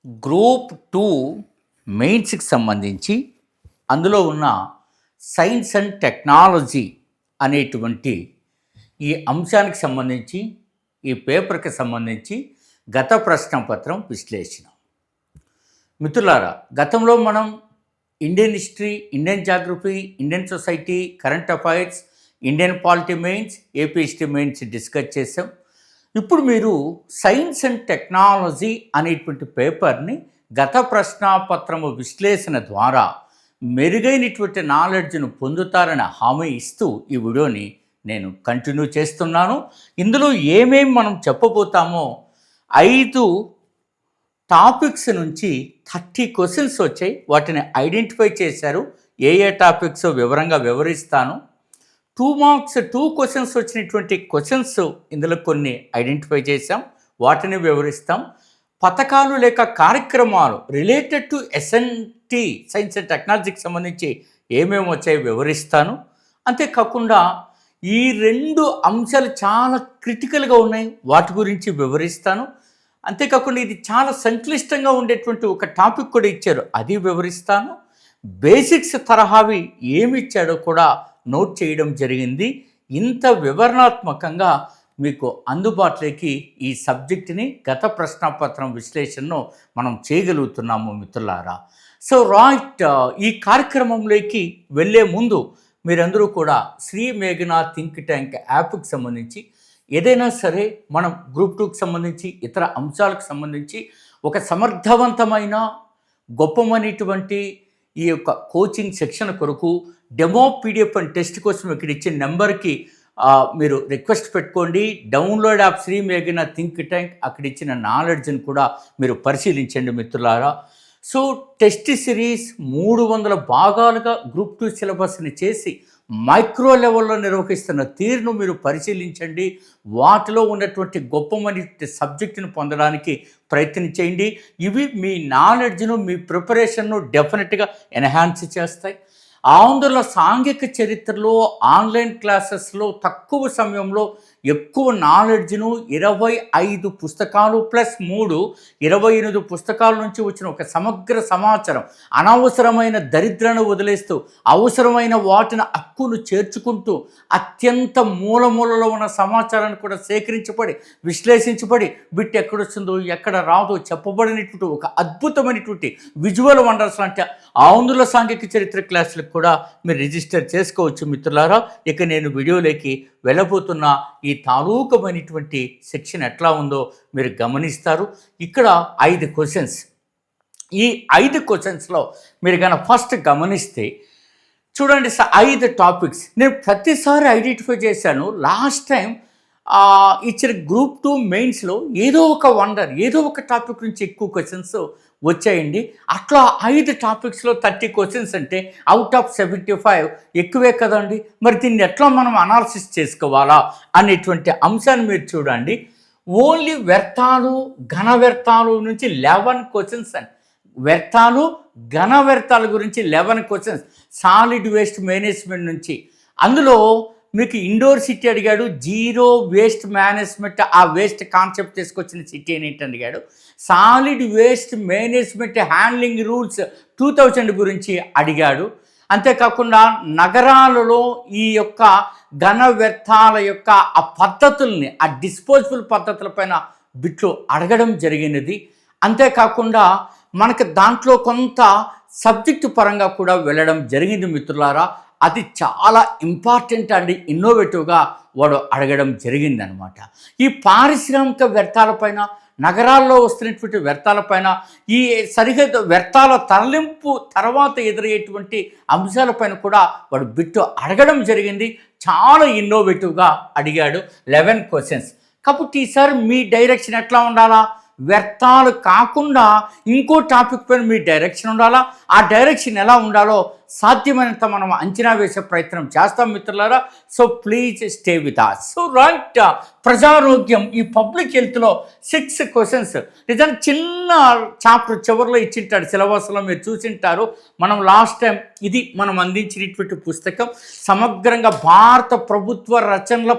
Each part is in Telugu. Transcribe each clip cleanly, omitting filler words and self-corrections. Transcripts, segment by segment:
గ్రూప్ 2 మెయిన్స్కి సంబంధించి అందులో ఉన్న సైన్స్ అండ్ టెక్నాలజీ అనేటువంటి ఈ అంశానికి సంబంధించి ఈ పేపర్కి సంబంధించి గత ప్రశ్నపత్రం విశ్లేషణ. మిత్రులారా, గతంలో మనం Indian history, Indian geography, Indian society, current affairs, Indian polity mains, AP history mains discuss చేసాం. ఇప్పుడు మీరు సైన్స్ అండ్ టెక్నాలజీ అనేటువంటి పేపర్ని గత ప్రశ్నాపత్రము విశ్లేషణ ద్వారా మెరుగైనటువంటి నాలెడ్జ్ను పొందుతారని హామీ ఇస్తూ ఈ వీడియోని నేను కంటిన్యూ చేస్తున్నాను. ఇందులో ఏమేమి మనం చెప్పబోతామో 5 టాపిక్స్ నుంచి 30 క్వశ్చన్స్ వచ్చాయి. వాటిని ఐడెంటిఫై చేశారు. ఏ టాపిక్స్ వివరంగా వివరిస్తాను. 2 మార్క్స్ 2 క్వశ్చన్స్ వచ్చినటువంటి క్వశ్చన్స్ ఇందులో కొన్ని ఐడెంటిఫై చేశాం, వాటిని వివరిస్తాం. పథకాలు లేక కార్యక్రమాలు related to SNT science and టెక్నాలజీకి సంబంధించి ఏమేమి వచ్చాయో వివరిస్తాను. అంతేకాకుండా ఈ 2 అంశాలు చాలా క్రిటికల్గా ఉన్నాయి, వాటి గురించి వివరిస్తాను. అంతేకాకుండా ఇది చాలా సంక్లిష్టంగా ఉండేటువంటి ఒక టాపిక్ కూడా ఇచ్చారు, అది వివరిస్తాను. బేసిక్స్ తరహావి ఏమి ఇచ్చాడో కూడా నోట్ చేయడం జరిగింది. ఇంత వివరణాత్మకంగా మీకు అందుబాటులోకి ఈ సబ్జెక్టుని గత ప్రశ్నాపత్రం విశ్లేషణను మనం చేయగలుగుతున్నాము మిత్రులారా. సో రైట్, ఈ కార్యక్రమంలోకి వెళ్ళే ముందు మీరందరూ కూడా శ్రీ మేఘనా థింక్ ట్యాంక్ యాప్కి సంబంధించి ఏదైనా సరే మనం గ్రూప్ 2కి సంబంధించి ఇతర అంశాలకు సంబంధించి ఒక సమర్థవంతమైన గొప్పమైనటువంటి ఈ యొక్క కోచింగ్ సెక్షన్ కొరకు డెమో పీడిఎఫ్ అండ్ టెస్ట్ కోసం ఇక్కడ ఇచ్చిన నెంబర్కి మీరు రిక్వెస్ట్ పెట్టుకోండి. డౌన్లోడ్ యాప్ శ్రీ మేఘనా థింక్ ట్యాంక్, అక్కడ ఇచ్చిన నాలెడ్జ్ని కూడా మీరు పరిశీలించండి మిత్రులారా. సో టెస్ట్ సిరీస్ 300 భాగాలుగా గ్రూప్ 2 సిలబస్ని చేసి మైక్రో లెవెల్లో నిర్వహిస్తున్న తీరును మీరు పరిశీలించండి. వాటిలో ఉన్నటువంటి గొప్పమని సబ్జెక్టును పొందడానికి ప్రయత్నించేయండి. ఇవి మీ నాలెడ్జ్ను, మీ ప్రిపరేషన్ను డెఫినెట్గా ఎన్హాన్స్ చేస్తాయి. ఆంధ్రుల సాంఘిక చరిత్రలో ఆన్లైన్ క్లాసెస్లో తక్కువ సమయంలో ఎక్కువ నాలెడ్జ్ను 25 పుస్తకాలు ప్లస్ 3 28 పుస్తకాల నుంచి వచ్చిన ఒక సమగ్ర సమాచారం, అనవసరమైన దరిద్రను వదిలేస్తూ అవసరమైన వాటిని హక్కును చేర్చుకుంటూ అత్యంత మూలలో ఉన్న సమాచారాన్ని కూడా సేకరించబడి విశ్లేషించబడి బిట్ ఎక్కడొస్తుందో ఎక్కడ రాదో చెప్పబడినటువంటి ఒక అద్భుతమైనటువంటి విజువల్ వండర్స్ అంటే ఆంధ్రుల సాంఘిక చరిత్ర క్లాసులకు కూడా మీరు రిజిస్టర్ చేసుకోవచ్చు మిత్రులారా. ఇక నేను వీడియోలోకి వెళ్ళబోతున్న ఈ తాలూకమైనటువంటి సెక్షన్ ఎట్లా ఉందో మీరు గమనిస్తారు. ఇక్కడ 5 క్వశ్చన్స్. ఈ 5 క్వశ్చన్స్లో మీరు కనుక ఫస్ట్ గమనిస్తే చూడండి, 5 టాపిక్స్ నేను ప్రతిసారి ఐడెంటిఫై చేశాను. లాస్ట్ టైం ఇచ్చిన గ్రూప్ 2 మెయిన్స్లో ఏదో ఒక వండర్, ఏదో ఒక టాపిక్ నుంచి ఎక్కువ క్వశ్చన్స్ వచ్చాయండి. అట్లా 5 టాపిక్స్లో 30 క్వశ్చన్స్ అంటే అవుట్ ఆఫ్ 75 ఎక్కువే కదండి. మరి దీన్ని ఎట్లా మనం అనాలిసిస్ చేసుకోవాలా అనేటువంటి అంశాన్ని మీరు చూడండి. ఓన్లీ వ్యర్థాలు ఘన వ్యర్థాలు నుంచి 11 క్వశ్చన్స్ అండి. వ్యర్థాలు ఘన వ్యర్థాల గురించి 11 క్వశ్చన్స్. సాలిడ్ వేస్ట్ మేనేజ్మెంట్ నుంచి, అందులో మీకు ఇండోర్ సిటీ అడిగాడు, జీరో వేస్ట్ మేనేజ్మెంట్, ఆ వేస్ట్ కాన్సెప్ట్ తీసుకొచ్చిన సిటీ అని అడిగాడు. Solid waste management handling rules 2000 గురించి అడిగాడు. అంతేకాకుండా నగరాలలో ఈ యొక్క ఘన వ్యర్థాల యొక్క ఆ పద్ధతుల్ని, ఆ డిస్పోజబుల్ పద్ధతులపైన బిట్లు అడగడం జరిగినది. అంతేకాకుండా మనకు దాంట్లో కొంత సబ్జెక్టు పరంగా కూడా వెళ్ళడం జరిగింది మిత్రులారా. అది చాలా ఇంపార్టెంట్ అండ్ ఇన్నోవేటివ్గా వాడు అడగడం జరిగిందనమాట. ఈ పారిశ్రామిక వ్యర్థాలపైన, నగరాల్లో వస్తున్నటువంటి వ్యర్థాలపైన, ఈ సరిహద్దు వ్యర్థాల తరలింపు తర్వాత ఎదురయ్యేటువంటి అంశాలపైన కూడా వాడు బిట్టు అడగడం జరిగింది. చాలా ఇన్నోవేటివ్గా అడిగాడు. 11 క్వశ్చన్స్. కాబట్టి ఈసారి మీ డైరెక్షన్ ఎట్లా ఉండాలా? వ్యర్థాలు కాకుండా ఇంకో టాపిక్ పైన మీ డైరెక్షన్ ఉండాలా. ఆ డైరెక్షన్ ఎలా ఉండాలో సాధ్యమైనంత మనం అంచనా వేసే ప్రయత్నం చేస్తాం మిత్రులారా. So please stay with us. So right, ప్రజారోగ్యం ఈ పబ్లిక్ హెల్త్లో 6 క్వశ్చన్స్ నిజంగా చిన్న చాప్టర్ చివరిలో ఇచ్చింటాడు సిలబస్లో, మీరు చూసింటారు. మనం లాస్ట్ టైం ఇది మనం అందించినటువంటి పుస్తకం సమగ్రంగా భారత ప్రభుత్వ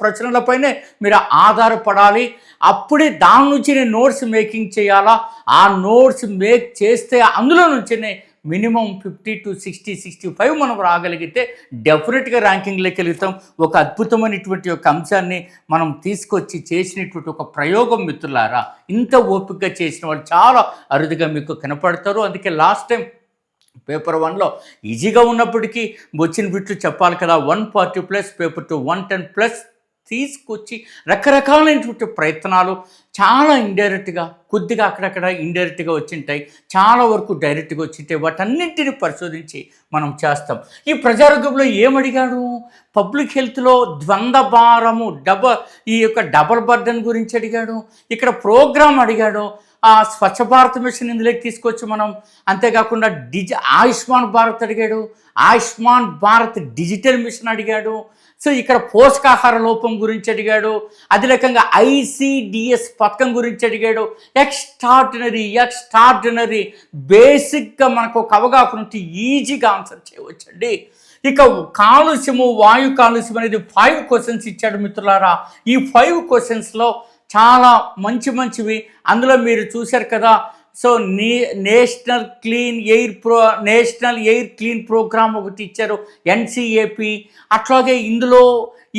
ప్రచురణలపైనే మీరు ఆధారపడాలి. అప్పుడే దాని నుంచి నేను నోట్స్ మేకింగ్ చేయాలా, ఆ నోట్స్ మేక్ చేస్తే అందులో నుంచినే మినిమం 50 to 60, 65 మనం రాగలిగితే డెఫినెట్గా ర్యాంకింగ్లోకి వెళ్తాం. ఒక అద్భుతమైనటువంటి ఒక అంశాన్ని మనం తీసుకొచ్చి చేసినటువంటి ఒక ప్రయోగం మిత్రులారా. ఇంత ఓపికగా చేసిన వాళ్ళు చాలా అరుదుగా మీకు కనపడతారు. అందుకే లాస్ట్ టైం పేపర్ 1లో ఈజీగా ఉన్నప్పటికీ వచ్చిన బిట్లు చెప్పాలి కదా, 140+, పేపర్ 2 110+ తీసుకొచ్చి రకరకాలైనటువంటి ప్రయత్నాలు చాలా ఇండైరెక్ట్గా, కొద్దిగా అక్కడక్కడ ఇండైరెక్ట్గా వచ్చింటాయి, చాలా వరకు డైరెక్ట్గా వచ్చింటాయి. వాటన్నింటిని పరిశోధించి మనం చేస్తాం. ఈ ప్రజారోగ్యంలో ఏమడిగాడు, పబ్లిక్ హెల్త్లో ద్వంద్వ భారము ఈ యొక్క డబల్ బర్డన్ గురించి అడిగాడు. ఇక్కడ ప్రోగ్రామ్ అడిగాడు, స్వచ్ఛ భారత్ మిషన్ ఇందులోకి తీసుకొచ్చి మనం. అంతేకాకుండా ఆయుష్మాన్ భారత్ అడిగాడు, ఆయుష్మాన్ భారత్ డిజిటల్ మిషన్ అడిగాడు. సో ఇక్కడ పోషకాహార లోపం గురించి అడిగాడు. అదే రకంగా ICDS పథకం గురించి అడిగాడు. ఎక్స్ట్రాడినరీ బేసిక్గా మనకు ఒక అవగాహన ఉంటే ఈజీగా ఆన్సర్ చేయవచ్చండి. ఇక కాలుష్యము, వాయు కాలుష్యం అనేది 5 క్వశ్చన్స్ ఇచ్చాడు మిత్రులారా. ఈ 5 క్వశ్చన్స్లో చాలా మంచివి అందులో మీరు చూశారు కదా. So national air clean programme ఒకటి ఇచ్చారు, NCAP. అట్లాగే ఇందులో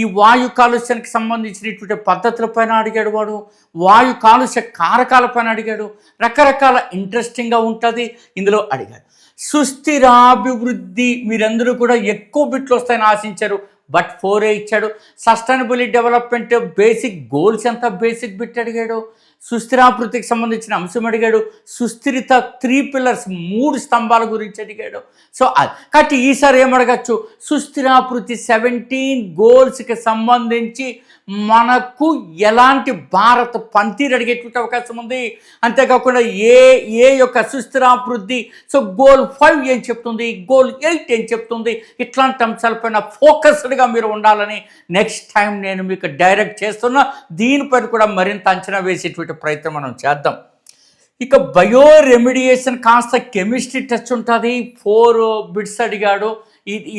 ఈ వాయు కాలుష్యానికి సంబంధించినటువంటి పద్ధతులపైన అడిగాడు వాడు, వాయు కాలుష్య కారకాలపైన అడిగాడు. రకరకాల ఇంట్రెస్టింగ్గా ఉంటుంది ఇందులో అడిగాడు. సుస్థిరాభివృద్ధి మీరందరూ కూడా ఎక్కువ బిట్లు వస్తాయని ఆశించారు, బట్ 4 ఇచ్చాడు. సస్టైనబుల్ డెవలప్మెంట్ బేసిక్ గోల్స్ ఎంత బేసిక్ బిట్ అడిగాడు. సుస్థిరాభివృద్ధికి సంబంధించిన అంశం అడిగాడు. సుస్థిరత 3 pillars 3 స్తంభాల గురించి అడిగాడు. సో కాబట్టి ఈసారి ఏమడగచ్చు, సుస్థిరాభివృద్ధి 17 గోల్స్కి సంబంధించి మనకు ఎలాంటి భారత పనితీరు అడిగేటువంటి అవకాశం ఉంది. అంతేకాకుండా ఏ యొక్క సుస్థిరాభివృద్ధి, సో గోల్ 5 ఏం చెప్తుంది, గోల్ 8 ఏం చెప్తుంది, ఇట్లాంటి అంశాలపైన ఫోకస్డ్గా మీరు ఉండాలని నెక్స్ట్ టైం నేను మీకు డైరెక్ట్ చేస్తున్నా. దీనిపైన కూడా మరింత అంచనా వేసేటువంటి ప్రయత్నం మనం చేద్దాం. ఇక బయో రెమిడియేషన్ కాస్త కెమిస్ట్రీ టచ్ ఉంటుంది, 4 బిట్స్ అడిగాడు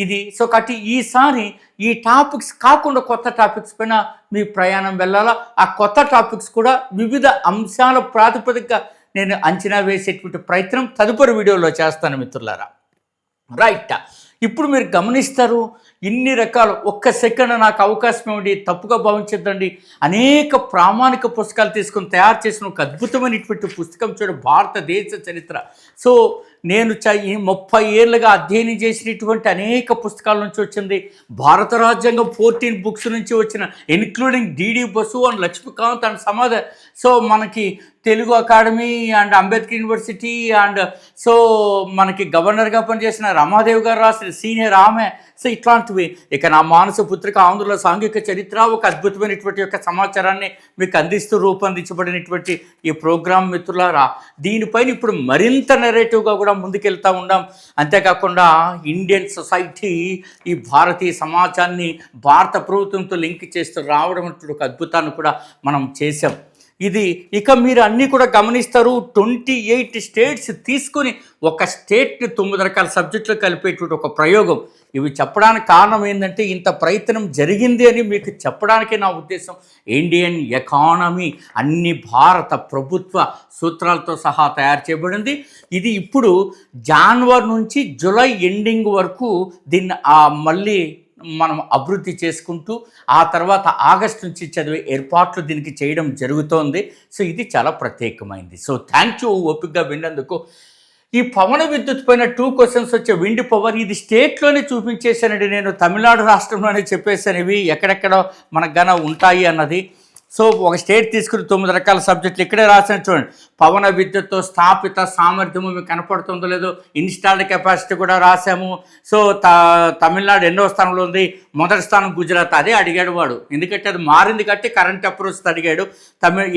ఇది. సో కాబట్టి ఈసారి ఈ టాపిక్స్ కాకుండా కొత్త టాపిక్స్ పైన మీ ప్రయాణం వెళ్ళాలా. ఆ కొత్త టాపిక్స్ కూడా వివిధ అంశాల ప్రాతిపదికగా నేను అంచనా వేసేటువంటి ప్రయత్నం తదుపరి వీడియోలో చేస్తాను మిత్రులారా. రైట్, ఇప్పుడు మీరు గమనిస్తారు ఇన్ని రకాలు. ఒక్క సెకండ్ నాకు అవకాశం ఇవ్వండి, తప్పుగా భావించద్దండి. అనేక ప్రామాణిక పుస్తకాలు తీసుకొని తయారు చేసిన ఒక అద్భుతమైనటువంటి పుస్తకం చూడ, భారతదేశ చరిత్ర. సో నేను 30 ఏళ్ళుగా అధ్యయనం చేసినటువంటి అనేక పుస్తకాల నుంచి వచ్చింది. భారత రాజ్యాంగం 14 బుక్స్ నుంచి వచ్చిన, including DD Basu and Laxmikanth and సమాధ. సో మనకి Telugu academy and Ambedkar university and so మనకి గవర్నర్గా పనిచేసిన రమాదేవి గారు రాసిన సీనియర్ ఆమె. సో ఇట్లాంటివి. ఇక నా మానస పుత్రిక ఆంధ్రుల సాంఘిక చరిత్ర, ఒక అద్భుతమైనటువంటి యొక్క సమాచారాన్ని మీకు అందిస్తూ రూపొందించబడినటువంటి ఈ ప్రోగ్రాం మిత్రులారా. దీనిపైన ఇప్పుడు మరింత నెరేటివ్గా కూడా ముందుకెళ్తూ ఉన్నాం. అంతేకాకుండా ఇండియన్ సొసైటీ ఈ భారతీయ సమాజాన్ని భారత ప్రభుత్వంతో లింక్ చేస్తూ రావడం అంటే ఒక అద్భుతాన్ని కూడా మనం చేసాం. ఇది ఇక మీరు అన్నీ కూడా గమనిస్తారు. 28 స్టేట్స్ తీసుకొని ఒక స్టేట్ని 9 రకాల సబ్జెక్టులు కలిపేటువంటి ఒక ప్రయోగం. ఇవి చెప్పడానికి కారణం ఏంటంటే ఇంత ప్రయత్నం జరిగింది అని మీకు చెప్పడానికే నా ఉద్దేశం. ఇండియన్ ఎకానమీ అన్ని భారత ప్రభుత్వ సూత్రాలతో సహా తయారు చేయబడింది. ఇది ఇప్పుడు జనవరి నుంచి జూలై ఎండింగ్ వరకు దీన్ని మళ్ళీ మనం అభివృద్ధి చేసుకుంటూ ఆ తర్వాత ఆగస్టు నుంచి చదివే ఏర్పాట్లు దీనికి చేయడం జరుగుతోంది. సో ఇది చాలా ప్రత్యేకమైంది. సో థ్యాంక్ యూ ఓపికగా విన్నందుకు. ఈ పవన విద్యుత్ పైన 2 క్వశ్చన్స్ వచ్చే విండ్ పవర్, ఇది స్టేట్లోనే చూపించేశానండి నేను, తమిళనాడు రాష్ట్రంలోనే చెప్పేశాను ఇవి ఎక్కడెక్కడ మనకు గాన ఉంటాయి అన్నది. సో ఒక స్టేట్ తీసుకుని 9 రకాల సబ్జెక్టులు ఇక్కడే రాసిన చూడండి. పవన విద్యుత్తో స్థాపిత సామర్థ్యము మీకు కనపడుతుందో లేదో, ఇన్స్టాల్డ్ కెపాసిటీ కూడా రాసాము. సో తమిళనాడు 2వ స్థానంలో ఉంది, మొదటి స్థానం గుజరాత్. అదే అడిగాడు వాడు, ఎందుకంటే అది మారింది కట్టి కరెంట్ అప్రోచ్ అడిగాడు.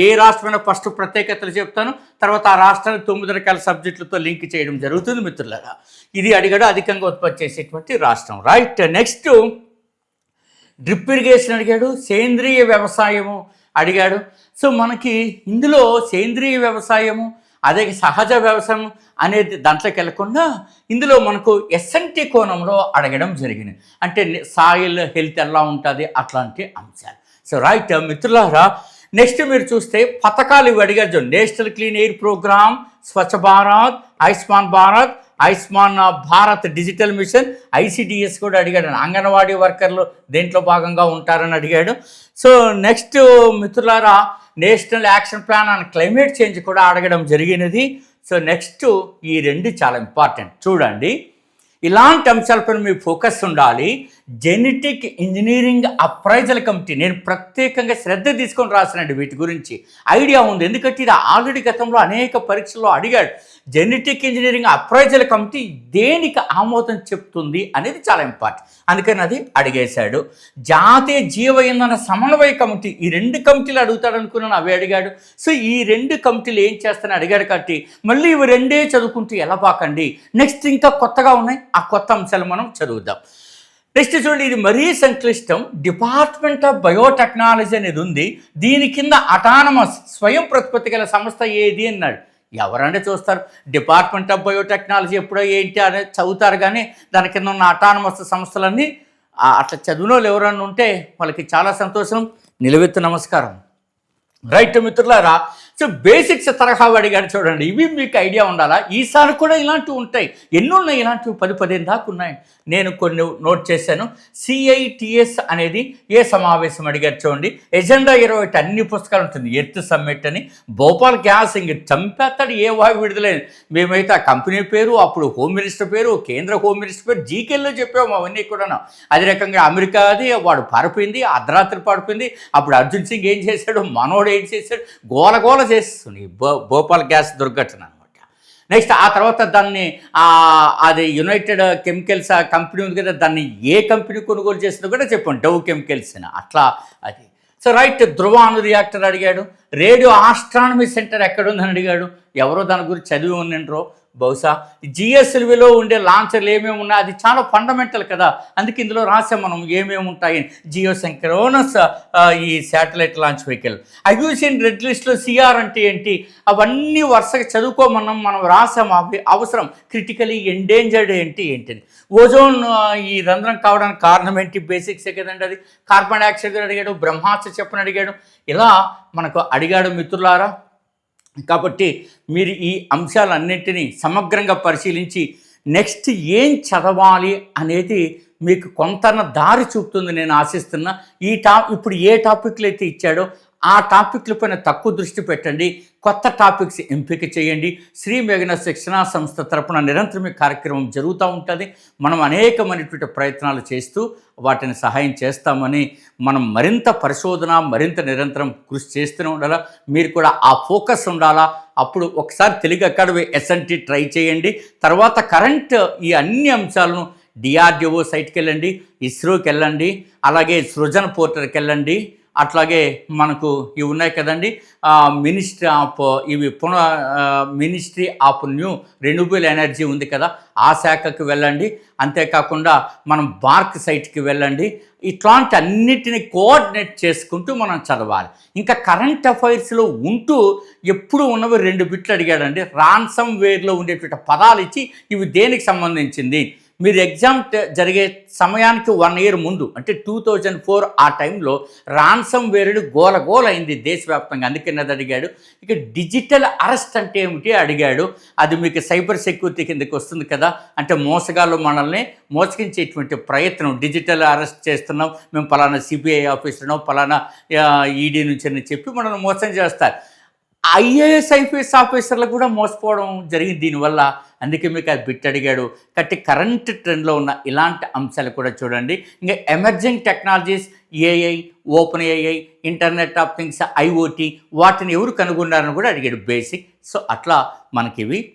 ఏ రాష్ట్రమైనా ఫస్ట్ ప్రత్యేకతలు చెప్తాను, తర్వాత ఆ రాష్ట్రాన్ని 9 రకాల సబ్జెక్టులతో లింక్ చేయడం జరుగుతుంది మిత్రులారా. ఇది అడిగాడు, అధికంగా ఉత్పత్తి చేసేటువంటి రాష్ట్రం. రైట్, నెక్స్ట్ డ్రిప్ ఇరిగేషన్ అడిగాడు, సేంద్రియ వ్యవసాయము అడిగాడు. సో మనకి ఇందులో సేంద్రియ వ్యవసాయము అదే సహజ వ్యవసాయం అనేది దాంట్లోకి వెళ్ళకుండా ఇందులో మనకు ఎస్ఎన్టీ కోణంలో అడగడం జరిగింది. అంటే సాయిల్ హెల్త్ ఎలా ఉంటుంది అట్లాంటి అంశాలు. సో రైట్ మిత్రులారా, నెక్స్ట్ మీరు చూస్తే పథకాలు ఇవి అడిగారు. National clean air programme, Swachh Bharat, Ayushman Bharat, Ayushman Bharat digital mission, ICDS కూడా అడిగాడు. అంగన్వాడీ వర్కర్లు దేంట్లో భాగంగా ఉంటారని అడిగాడు. సో నెక్స్ట్ మిత్రులారా, national action plan on climate change కూడా అడగడం జరిగినది. సో నెక్స్ట్ ఈ 2 చాలా ఇంపార్టెంట్ చూడండి. ఇలాంటి అంశాలపైన మీ ఫోకస్ ఉండాలి. జెనెటిక్ ఇంజనీరింగ్ అప్రైజల్ కమిటీ, నేను ప్రత్యేకంగా శ్రద్ధ తీసుకొని రాసినండి వీటి గురించి. ఐడియా ఉంది, ఎందుకంటే ఇది ఆల్రెడీ గతంలో అనేక పరీక్షల్లో అడిగాడు. జెనెటిక్ ఇంజనీరింగ్ అప్రైజల్ కమిటీ దేనికి ఆమోదం చెప్తుంది అనేది చాలా ఇంపార్టెంట్, అందుకని అది అడిగేశాడు. జాతీయ జీవ ఇంధన సమన్వయ కమిటీ, ఈ 2 కమిటీలు అడుగుతాడు అనుకున్నాను, అవి అడిగాడు. సో ఈ 2 కమిటీలు ఏం చేస్తానని అడిగాడు కాబట్టి మళ్ళీ ఇవి 2 చదువుకుంటూ ఎలా పాకండి. నెక్స్ట్ ఇంకా కొత్తగా ఉన్నాయి, ఆ కొత్త అంశాలు మనం చదువుదాం. నెక్స్ట్ చూడండి, ఇది మరీ సంక్లిష్టం. డిపార్ట్మెంట్ ఆఫ్ బయోటెక్నాలజీ అనేది ఉంది, దీని కింద అటానమస్ స్వయం ప్రతిపత్తి గల సంస్థ ఏది అన్నాడు. ఎవరంటే చూస్తారు, డిపార్ట్మెంట్ ఆఫ్ బయోటెక్నాలజీ ఎప్పుడో ఏంటి అనేది చదువుతారు, కానీ దాని కింద ఉన్న అటానమస్ సంస్థలన్నీ అట్లా చదువులో ఎవరన్నా ఉంటే వాళ్ళకి చాలా సంతోషం. నిలువెత్తు నమస్కారం. రైట్ మిత్రులారా, సో బేసిక్స్ తరహా అడిగాడు చూడండి. ఇవి మీకు ఐడియా ఉండాలా, ఈసారి కూడా ఇలాంటివి ఉంటాయి. ఎన్ని ఉన్నాయి ఇలాంటివి? 10-15 దాకా ఉన్నాయి. నేను కొన్ని నోట్ చేశాను. సిఐటిఎస్ అనేది ఏ సమావేశం అడిగారు చూడండి. ఎజెండా 20 అన్ని పుస్తకాలు ఉంటుంది. ఎర్త్ సమ్మిట్ అని, భోపాల్ గ్యాస్ ఇంక చంపేస్తాడు, ఏ వాయు విడుదలైంది. మేమైతే ఆ కంపెనీ పేరు, అప్పుడు హోమ్ మినిస్టర్ పేరు, కేంద్ర హోమ్ మినిస్టర్ పేరు జీకేల్లో చెప్పాము అవన్నీ కూడా. అదే రకంగా అమెరికా అది వాడు పారిపోయింది, అర్ధరాత్రి పారిపోయింది. అప్పుడు అర్జున్ సింగ్ ఏం చేశాడు, మనోడు ఏం చేశాడు, గోల చేస్తుంది భోపాల్ గ్యాస్ దుర్ఘటన అనమాట. నెక్స్ట్ ఆ తర్వాత దాన్ని అది యునైటెడ్ కెమికల్స్ ఆ కంపెనీ ఉంది కదా, దాన్ని ఏ కంపెనీ కొనుగోలు చేసిందో కూడా చెప్పాను, డవ్ కెమికల్స్ అని అట్లా అది. సో రైట్, ధృవ అణు రియాక్టర్ అడిగాడు. రేడియో ఆస్ట్రానమీ సెంటర్ ఎక్కడుందని అడిగాడు. ఎవరో దాని గురించి చదివి ఉన్నో బహుశా. జిఎస్ఎల్విలో ఉండే లాంచర్లు ఏమేమి ఉన్నాయి, అది చాలా ఫండమెంటల్ కదా, అందుకే ఇందులో రాసాం మనం ఏమేమి ఉంటాయి. జియోసింక్రోనస్ ఈ satellite launch vehicle, IUCN red లిస్ట్లో సిఆర్ అంటే ఏంటి, అవన్నీ వరుసగా చదువుకోమన్నాం, మనం రాసాం. అవి అవసరం. క్రిటికలీ ఎండేంజర్డ్ ఏంటిది. ఓజోన్ ఈ రంధ్రం కావడానికి కారణం ఏంటి, బేసిక్సే కదండి అది. కార్బన్ డైఆక్సైడ్ అడిగాడు, బ్రహ్మాస్త్ర చెప్పని అడిగాడు. ఇలా మనకు అడిగాడు మిత్రులారా. కాబట్టి మీరు ఈ అంశాలన్నింటినీ సమగ్రంగా పరిశీలించి నెక్స్ట్ ఏం చదవాలి అనేది మీకు కొంత దారి చూపుతుంది నేను ఆశిస్తున్నా. ఇప్పుడు ఏ టాపిక్లు అయితే ఇచ్చాడో ఆ టాపిక్ల పైన తక్కువ దృష్టి పెట్టండి, కొత్త టాపిక్స్ ఎంపిక చేయండి. శ్రీ మేఘన శిక్షణా సంస్థ తరపున నిరంతరం కార్యక్రమం జరుగుతూ ఉంటుంది. మనం అనేకమైనటువంటి ప్రయత్నాలు చేస్తూ వాటిని సహాయం చేస్తామని, మనం మరింత పరిశోధన మరింత నిరంతరం కృషి చేస్తూనే ఉండాలా. మీరు కూడా ఆ ఫోకస్ ఉండాలా. అప్పుడు ఒకసారి తెలుగు అకాడమీ ఎస్ఎన్టీ ట్రై చేయండి. తర్వాత కరెంట్ ఈ అన్ని అంశాలను డిఆర్డిఓ సైట్కి వెళ్ళండి, ఇస్రోకి వెళ్ళండి, అలాగే సృజన్ పోర్టల్కి వెళ్ళండి. అట్లాగే మనకు ఇవి ఉన్నాయి కదండి, ministry of new renewable energy ఉంది కదా, ఆ శాఖకి వెళ్ళండి. అంతేకాకుండా మనం బార్క్ సైట్కి వెళ్ళండి. ఇట్లాంటి అన్నిటిని కోఆర్డినేట్ చేసుకుంటూ మనం చదవాలి. ఇంకా కరెంట్ అఫైర్స్లో ఉంటూ ఎప్పుడు ఉన్నవి 2 బిట్లు అడిగాడండి. రాన్సమ్ వేర్లో ఉండేటువంటి పదాలు ఇచ్చి ఇవి దేనికి సంబంధించింది. మీరు ఎగ్జామ్ జరిగే సమయానికి 1 year ముందు అంటే 2004 ఆ టైంలో రాన్సమ్ వేరుడు గోల అయింది దేశవ్యాప్తంగా, అందుకని అది అడిగాడు. ఇక డిజిటల్ అరెస్ట్ అంటే ఏమిటి అడిగాడు. అది మీకు సైబర్ సెక్యూరిటీ కిందకి వస్తుంది కదా, అంటే మోసగాళ్ళు మనల్ని మోసగించేటువంటి ప్రయత్నం. డిజిటల్ అరెస్ట్ చేస్తున్నాం మేము, పలానా సిబిఐ ఆఫీసర్నో పలానా ఈడీ నుంచి అని చెప్పి మనల్ని మోసం చేస్తారు. ఐఏఎస్ ఐపీఎస్ ఆఫీసర్లకు కూడా మోసపోవడం జరిగింది దీనివల్ల. అందుకే మీకు అది బిట్ అడిగాడు. కాబట్టి కరెంట్ ట్రెండ్లో ఉన్న ఇలాంటి అంశాలు కూడా చూడండి. ఇంకా emerging technologies AI, open AI, internet of things, IoT వాటిని ఎవరు కనుగొన్నారని కూడా అడిగాడు బేసిక్. సో అట్లా మనకివి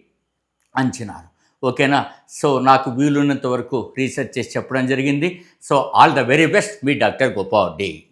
అంచనాలు. ఓకేనా? సో నాకు వీలున్నంత వరకు రీసెర్చ్ చేసి చెప్పడం జరిగింది. So all the very best, me doctor Gopal day.